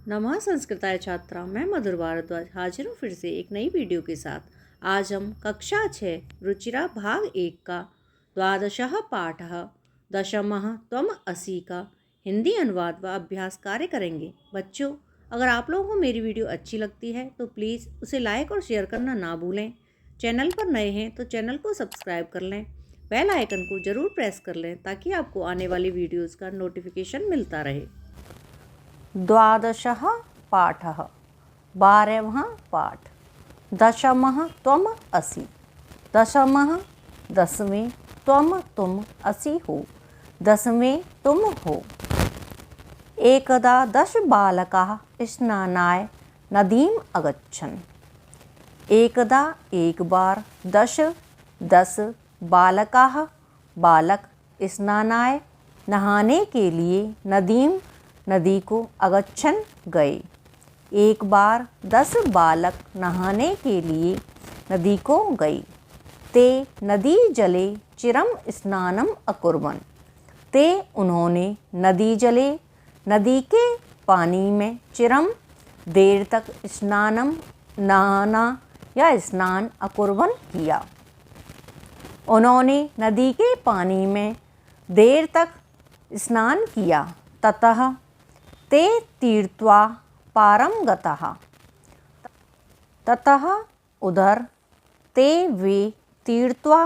नमः संस्कृताय छात्रा, मैं मधुर भारद्वाज हाजिर हूँ फिर से एक नई वीडियो के साथ। आज हम कक्षा 6 रुचिरा भाग 1 का द्वादशः पाठः दशमः त्वम असि का हिंदी अनुवाद व अभ्यास कार्य करेंगे। बच्चों, अगर आप लोगों को मेरी वीडियो अच्छी लगती है तो प्लीज़ उसे लाइक और शेयर करना ना भूलें। चैनल पर नए हैं तो चैनल को सब्सक्राइब कर लें, बेल आइकन को ज़रूर प्रेस कर लें ताकि आपको आने वाली वीडियोज़ का नोटिफिकेशन मिलता रहे। द्वादशः पाठः 12वां पाठ। दशमः त्वम असि। दशमः दसवें, त्वम तुम, असि हो, दसवें तुम हो। एकदा 10 बालकाः स्नानाय नदीम् अगच्छन्। एकदा एक बार 10 बालकाः बालक स्नानाय नहाने के लिए नदी को अगच्छन गए। एक बार 10 बालक नहाने के लिए नदी को गए। ते नदी जले चिरम स्नानम अकुर्वन्। ते उन्होंने नदी के पानी में चिरम देर तक नहाना या स्नान अकुर्वन् किया। उन्होंने नदी के पानी में देर तक स्नान किया। ततः ते तीर्त्वा पारं गतः। ततः उधर ते वे तीर्त्वा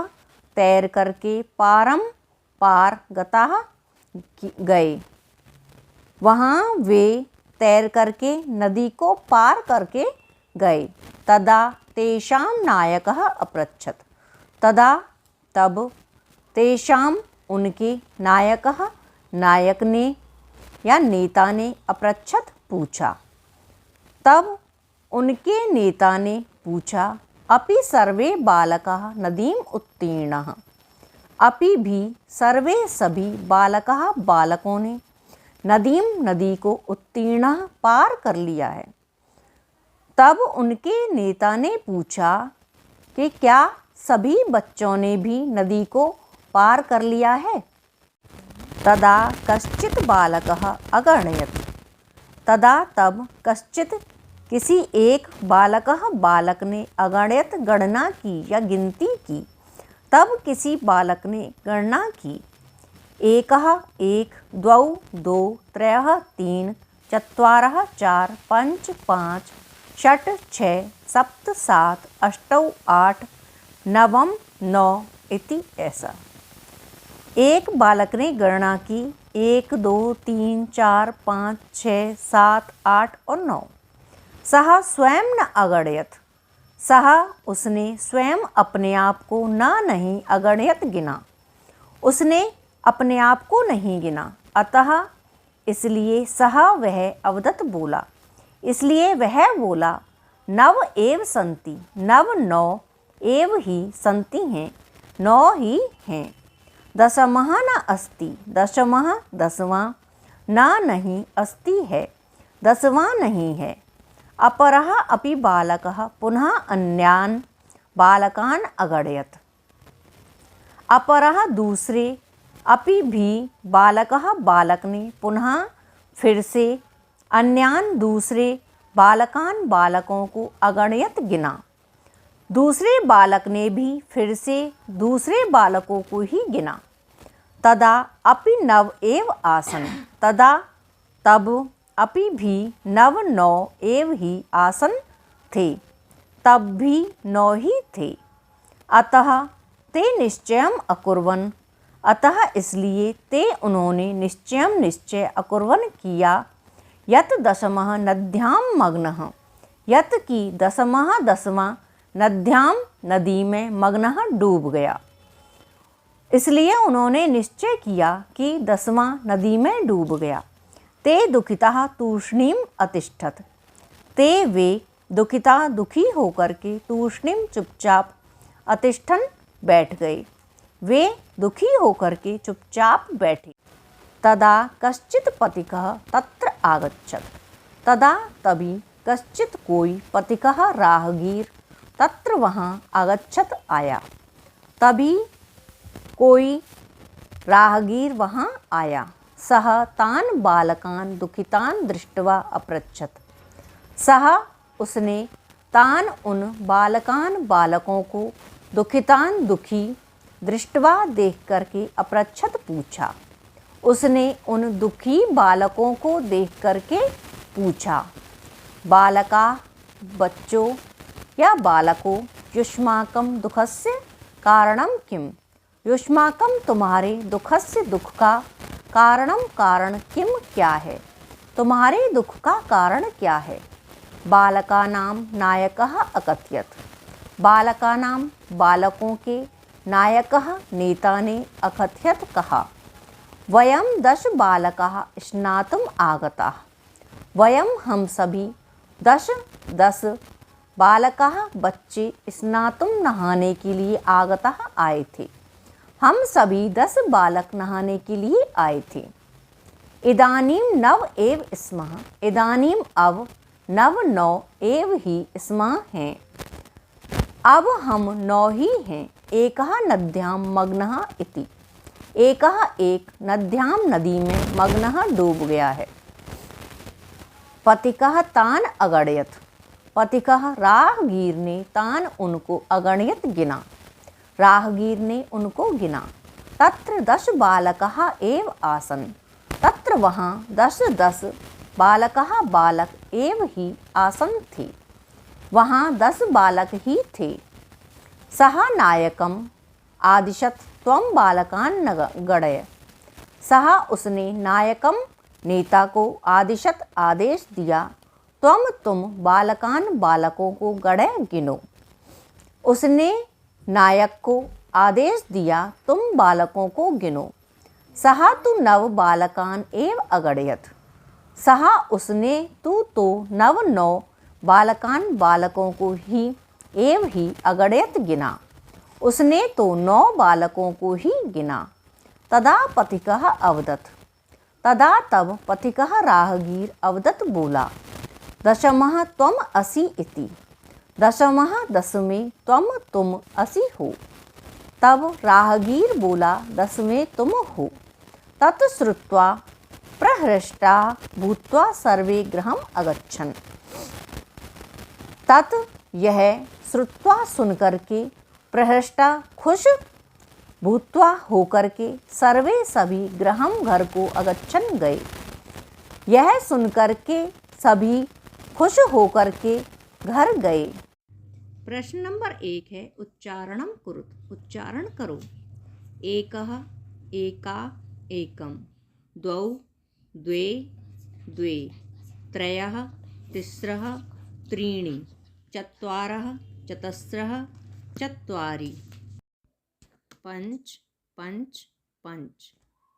तैर करके पार गतः गए। वहाँ वे तैर करके नदी को पार करके गए। तदा तेषां नायकः अपृच्छत्। तब तेषां उनके नायक ने या नेता ने अपृच्छत् पूछा। तब उनके नेता ने पूछा, अपि सर्वे बालकाः नदीम् उत्तीर्णाः। अपि भी सभी बालकाः बालकों ने नदी को उत्तीर्ण पार कर लिया है। तब उनके नेता ने पूछा कि क्या सभी बच्चों ने भी नदी को पार कर लिया है। तदा कश्चित् बालकः अगणयत्। तब कश्चित् किसी एक बालक ने अगणयत् गणना की या गिनती की। तब किसी बालक ने गणना की। एकः एक, द्वौ दो, त्रयः तीन, चत्वारः चार, पंच पाँच, षट् छः, सप्त सात, अष्टौ आठ, नवम नौ इति ऐसा। एक बालक ने गणना की 1 2 3 4 5 6 7 8 और 9। सः स्वयं न अगणयत्। उसने स्वयं अपने आप को नहीं अगणयत् गिना। उसने अपने आप को नहीं गिना। अतः इसलिए वह अवदत् बोला। इसलिए वह बोला, नव एव सन्ति। नौ एव ही सन्ति हैं, 9 ही हैं। दशमः न अस्ति। दसवां नहीं अस्ति है, 10वां नहीं है। अपरः अपि बालकः पुनः अन्यान् बालकान् अगणयत्। अपरः दूसरे अपि भी बालक ने पुनः फिर से अन्यान् दूसरे बालकों को अगणयत् गिना। दूसरे बालक ने भी फिर से दूसरे बालकों को ही गिना। तदा अपि नव एव आसन। तब अपि भी 9 एव ही आसन थे। तब भी 9 ही थे। अतः ते निश्चयम् अकुर्वन्। अतः इसलिए ते उन्होंने निश्चय अकुर्वन् किया। यत् दशमः नद्यां मग्नः। यत् की 10वां नद्यां नदी में मग्नः डूब गया। इसलिए उन्होंने निश्चय किया कि 10वां नदी में डूब गया। ते दुखिताः तूष्णीम अतिष्ठत्। ते वे दुखी होकर के तूष्णीम चुपचाप अतिष्ठन बैठ गए। वे दुखी होकर के चुपचाप बैठे। तदा कश्चित् पथिकः तत्र आगच्छत्। तभी कश्चित् कोई पथिकः राहगीर तत्र वहाँ आगच्छत् आया। तभी कोई राहगीर वहाँ आया। सः तान् बालकान् दुखितान् दृष्ट्वा अपृच्छत्। सः उसने तान् उन बालकान् बालकों को दुखितान् दुखी दृष्ट्वा देख करके अपृच्छत् पूछा। उसने उन दुखी बालकों को देख करके पूछा, बालका बच्चों या बालकों, युष्माकं दुःखस्य कारणं किम्? युष्माकं तुम्हारे दुःखस्य दुःख का कारण किम क्या है? तुम्हारे दुःख का कारण क्या है? बालकानां नायकः अकथयत्। बालकानां बालकों के नायकः नेता ने अकथयत् कहा, वयं 10 बालकाः स्नातुम् आगताः। वयं हम सभी 10 बालकाः बच्चे स्नातुं नहाने के लिए आगताः आए थे। हम सभी 10 बालक नहाने के लिए आए थे। इदानीं 9 एव स्मः। इदानीं अब 9 एव ही स्मः हैं। अब हम 9 ही हैं। एकः नद्यां मग्नः इति। एकः एक नद्यां नदी में मग्नः डूब गया है। पथिकः तान् अगणयत्। पथिकः राहगीर ने तान् उनको अगणयत् गिना। राहगीर ने उनको गिना। तत्र 10 बालकाः एव आसन्। तत्र वहाँ 10 बालकाः बालक एव ही आसन् थे। वहाँ 10 बालक ही थे। सः नायकम् आदिशत् त्वं बालकान् गणय। सः उसने नायकम नेता को आदिशत आदेश दिया, तुम बालकान बालकों को गणय गिनो। उसने नायक को आदेश दिया, तुम बालकों को गिनो। सः तु 9 बालकान एव अगणयत्। सः उसने तू तो 9 बालकान बालकों को ही अगणयत् गिना। उसने तो 9 बालकों को ही गिना। तदा पथिकः अवदत्। तदा तब पथिकः राहगीर अवदत् बोला, दशमः त्वम् असि इति। दशमः 10वें तुम असि हो। तब राहगीर बोला, 10वें तुम हो। तत् श्रुत्वा प्रहृष्टा भूत्वा सर्वे गृहम् अगच्छन्। तत् यह श्रुत्वा सुनकर के प्रहृष्टा खुश भूत्वा होकर के सर्वे सभी गृहम घर को अगच्छन् गए। यह सुनकर के सभी खुश होकर के घर गए। प्रश्न नंबर 1 है उच्चारणम कुरुत। उच्चारण करो। एकः एका एकम, द्वौ द्वे द्वे, त्रयः तिस्रः त्रीणि, चत्वारः चतस्रः चत्वारि, पंच पंच पंच,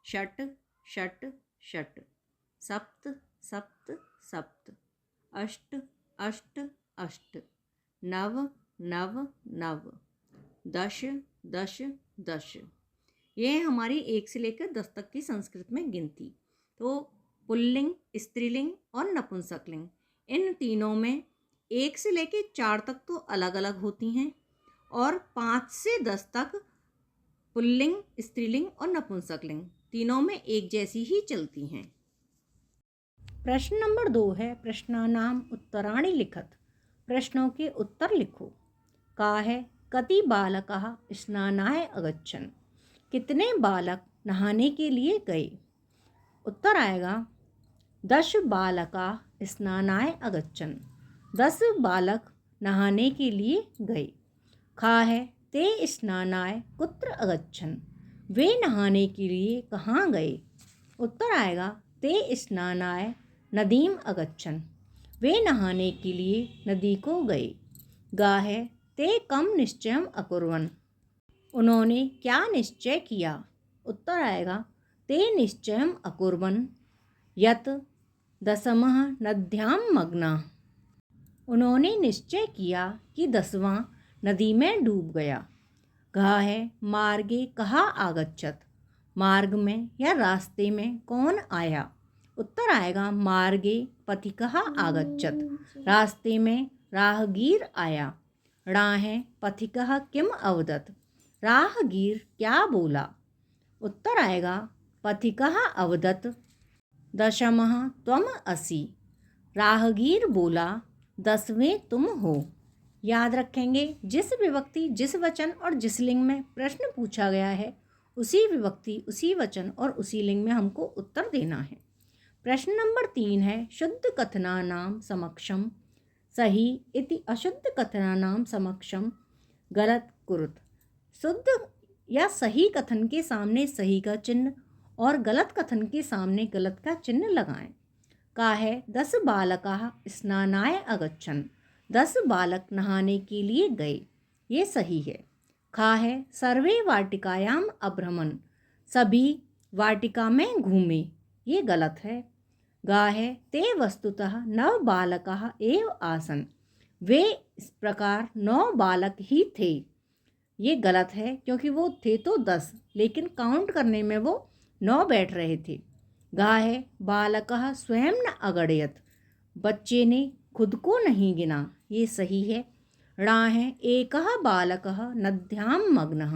षट् षट् षट्, सप्त सप्त सप्त, अष्ट अष्ट अष्ट, नव नव नव, दश दश दश। यह हमारी 1 से लेकर 10 तक की संस्कृत में गिनती। तो पुल्लिंग, स्त्रीलिंग और नपुंसकलिंग, इन तीनों में 1 से लेकर 4 तक तो अलग अलग होती हैं और 5 से 10 तक पुल्लिंग, स्त्रीलिंग और नपुंसकलिंग तीनों में एक जैसी ही चलती हैं। प्रश्न नंबर 2 है प्रश्नानाम उत्तराणि लिखत। प्रश्नों के उत्तर लिखो। का है कति बालकाः स्नानाय अगच्छन्। कितने बालक नहाने के लिए गए। उत्तर आएगा 10 बालकाः स्नानाय अगच्छन्। 10 बालक नहाने के लिए गए। खा है ते स्नानाय कुत्र अगच्छन्। वे नहाने के लिए कहाँ गए। उत्तर आएगा ते स्नानाय नदीम अगच्छन्। वे नहाने के लिए नदी को गए। गा है ते कम निश्चयम अकुर्वन्। उन्होंने क्या निश्चय किया। उत्तर आएगा ते निश्चयम अकुर्वन् यत् दशमः नद्यां मग्नः। उन्होंने निश्चय किया कि 10वां नदी में डूब गया। घा है मार्गे कहाँ आगच्छत। मार्ग में या रास्ते में कौन आया। उत्तर आएगा मार्गे पथिकः आगच्छत। रास्ते में राहगीर आया। णा है पथिकः किम अवदत्। राहगीर क्या बोला। उत्तर आएगा पथिकः अवदत् दशमः त्वम असि। राहगीर बोला 10वें तुम हो। याद रखेंगे, जिस विभक्ति, जिस वचन और जिस लिंग में प्रश्न पूछा गया है, उसी विभक्ति, उसी वचन और उसी लिंग में हमको उत्तर देना है। प्रश्न नंबर 3 है शुद्ध कथनानां समक्षम सही इति अशुद्ध कथनानां समक्षम गलत कुरुत। शुद्ध या सही कथन के सामने सही का चिन्ह और गलत कथन के सामने गलत का चिन्ह लगाएं। का है 10 बालकाः स्नानाय अगच्छन्। 10 बालक नहाने के लिए गए, ये सही है। खा है सर्वे वाटिकायाम अभ्रमन्। सभी वाटिका में घूमे, ये गलत है। गा है ते वस्तुतः 9 बालकाः एव आसन्। वे इस प्रकार 9 बालक ही थे, ये गलत है, क्योंकि वो थे तो 10, लेकिन काउंट करने में वो 9 बैठ रहे थे। गा है बालकः स्वयं न अगणयत्। बच्चे ने खुद को नहीं गिना, ये सही है। णा है एकः बालकः नद्यां मग्नः।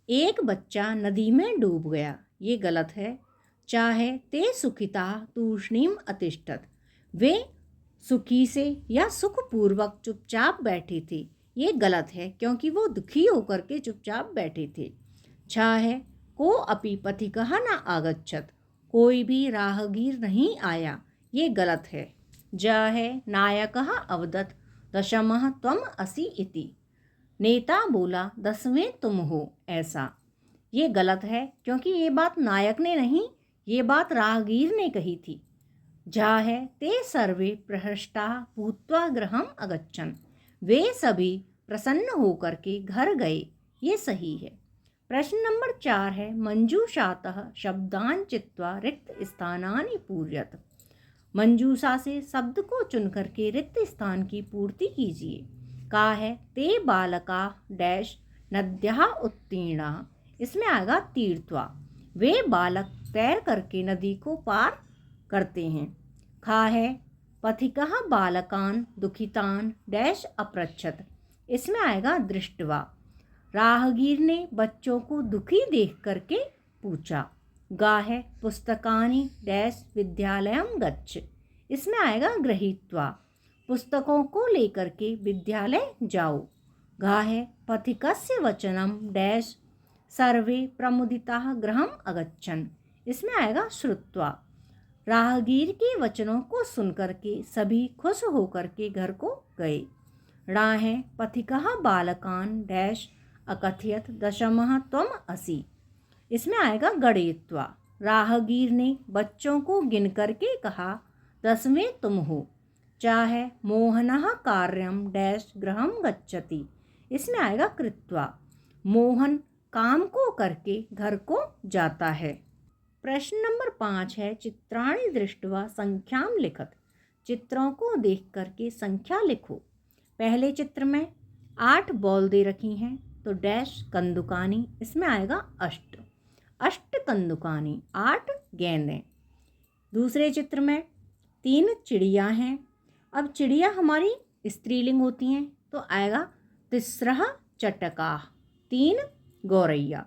एक बच्चा नदी में डूब गया, ये गलत है। चा है ते सुखिताः तूष्णीम अतिष्ठत्। वे सुखी से या सुखपूर्वक चुपचाप बैठे थे, ये गलत है, क्योंकि वो दुखी होकर के चुपचाप बैठे थे। छा है को अपि पथिकः न आगच्छत्। कोई भी राहगीर नहीं आया, ये गलत है। ज है नायकः अवदत् दशमः त्वम असि इति। नेता बोला 10वें तुम हो, ऐसा। ये गलत है, क्योंकि ये बात नायक ने नहीं, ये बात राहगीर ने कही थी। झा है ते सर्वे प्रहृष्टाः भूत्वा गृहम् अगच्छन्। वे सभी प्रसन्न होकर के घर गए, ये सही है। प्रश्न नंबर 4 है मंजूषातः शब्दान् चित्वा रिक्त स्थानानि पूरयत्। मंजूषा से शब्द को चुन करके रिक्त स्थान की पूर्ति कीजिए। का है ते बालका डैश नद्याः उत्तीर्णाः। इसमें आएगा तीर्थवा। वे बालक तैर करके नदी को पार करते हैं। खा है पथिकः बालकान् दुखितान् डैश अपृच्छत्। इसमें आएगा दृष्टवा। राहगीर ने बच्चों को दुखी देख करके पूछा। गा है पुस्तकानि डैश विद्यालयम गच्छ। इसमें आएगा गृहीत्वा। पुस्तकों को लेकर के विद्यालय जाओ। घा है पथिकस्य वचनम डैश सर्वे प्रमुदिताः गृहम् अगच्छन्। इसमें आएगा श्रुत्वा। राहगीर के वचनों को सुनकर के सभी खुश होकर के घर को गए। णा है पथिकः बालकान् डैश अकथयत् दशमः त्वम असि। इसमें आएगा गणयित्वा। राहगीर ने बच्चों को गिन करके कहा 10वें तुम हो। चा है मोहनः कार्यं डैश गृहं गच्छति। इसमें आएगा कृत्वा। मोहन काम को करके घर को जाता है। प्रश्न नंबर 5 है चित्राणि दृष्ट्वा संख्यां लिखत। चित्रों को देख करके संख्या लिखो। पहले चित्र में 8 बॉल दे रखी हैं, तो डैश कंदुकानी। इसमें आएगा अष्ट। अष्ट कंदुकानी, 8 गेंदें। दूसरे चित्र में 3 चिड़िया हैं। अब चिड़िया हमारी स्त्रीलिंग होती हैं, तो आएगा तिस्रः चटकाः, 3 गौरैया।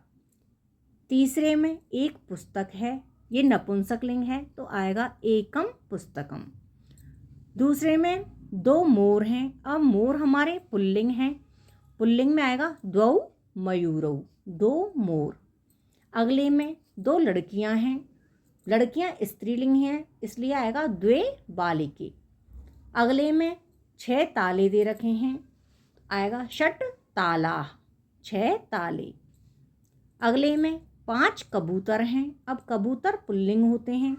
तीसरे में एक पुस्तक है, ये नपुंसकलिंग है, तो आएगा एकम पुस्तकम। दूसरे में 2 मोर हैं। अब मोर हमारे पुल्लिंग हैं, पुल्लिंग में आएगा द्वौ मयूरौ, 2 मोर। अगले में 2 लड़कियां हैं, लड़कियां स्त्रीलिंग हैं, इसलिए आएगा द्वे बालिके। अगले में 6 ताले दे रखे हैं, आएगा षट तालाः, 6 ताले। अगले में 5 कबूतर हैं। अब कबूतर पुल्लिंग होते हैं,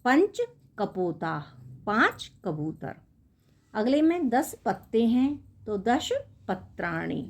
पंच कपोताः, 5 कबूतर। अगले में 10 पत्ते हैं, तो 10 पत्राणि।